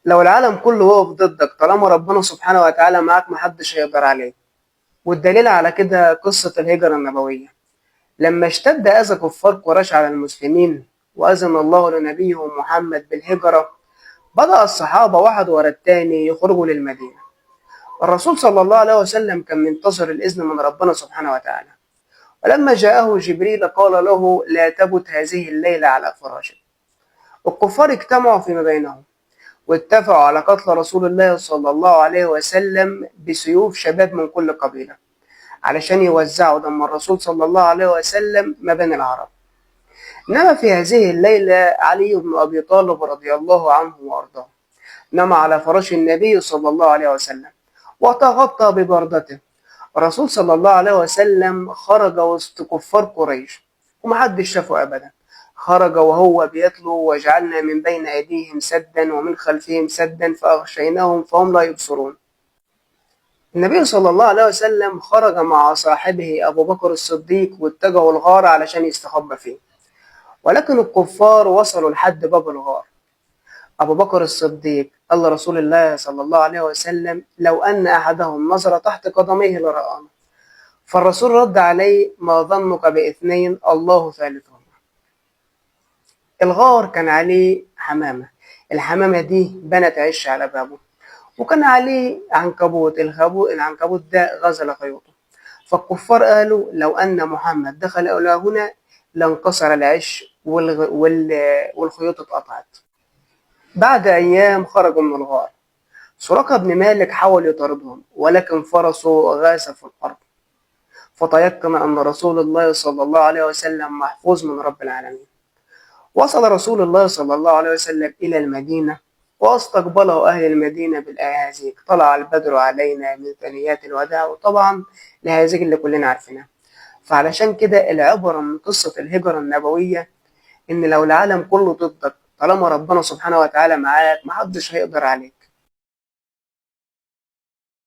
لو العالم كله وقف ضدك طالما ربنا سبحانه وتعالى معاك محدش هيقدر عليك. والدليل على كده قصة الهجرة النبوية. لما اشتد أذى كفار قريش على المسلمين وأذن الله لنبيه محمد بالهجرة، بدأ الصحابة واحد ورا التاني يخرجوا للمدينة. الرسول صلى الله عليه وسلم كان منتظر الإذن من ربنا سبحانه وتعالى، ولما جاءه جبريل قال له: لا تبت هذه الليلة على فراشك. الكفار اجتمعوا فيما بينهم واتفقوا على قتل رسول الله صلى الله عليه وسلم بسيوف شباب من كل قبيلة، علشان يوزعوا دم الرسول صلى الله عليه وسلم ما بين العرب. نام في هذه الليلة علي بن أبي طالب رضي الله عنه وأرضاه، نام على فراش النبي صلى الله عليه وسلم وتغطى ببردته. الرسول صلى الله عليه وسلم خرج وسط كفار قريش ومحدش شافه أبدا. خرج وهو بيتلو: وجعلنا من بين أيديهم سدا ومن خلفهم سدا فأغشيناهم فهم لا يبصرون. النبي صلى الله عليه وسلم خرج مع صاحبه أبو بكر الصديق واتجهوا الغار علشان يستخبى فيه، ولكن الكفار وصلوا لحد باب الغار. أبو بكر الصديق قال لرسول الله صلى الله عليه وسلم: لو أن أحدهم نظر تحت قدميه لرآنا. فالرسول رد عليه: ما ظنك باثنين الله ثالثهما. الغار كان عليه حمامة، الحمامة دي بنت عش على بابه، وكان عليه عنكبوت، العنكبوت ده غزل خيوطه. فالكفار قالوا: لو أن محمد دخل إلى هنا لانكسر العش والخيوط اتقطعت. بعد أيام خرجوا من الغار. سراقة بن مالك حاول يطاردهم، ولكن فرسه غاس في الأرض، فتيقن أن رسول الله صلى الله عليه وسلم محفوظ من رب العالمين. وصل رسول الله صلى الله عليه وسلم إلى المدينة، واستقبله أهل المدينة بالأهازيج: طلع البدر علينا من ثنيات الوداع، وطبعا الأهازيج اللي كلنا عارفينها. فعلشان كده العبرة من قصة الهجرة النبوية إن لو العالم كله ضدك طالما ربنا سبحانه وتعالى معاك محدش هيقدر عليك.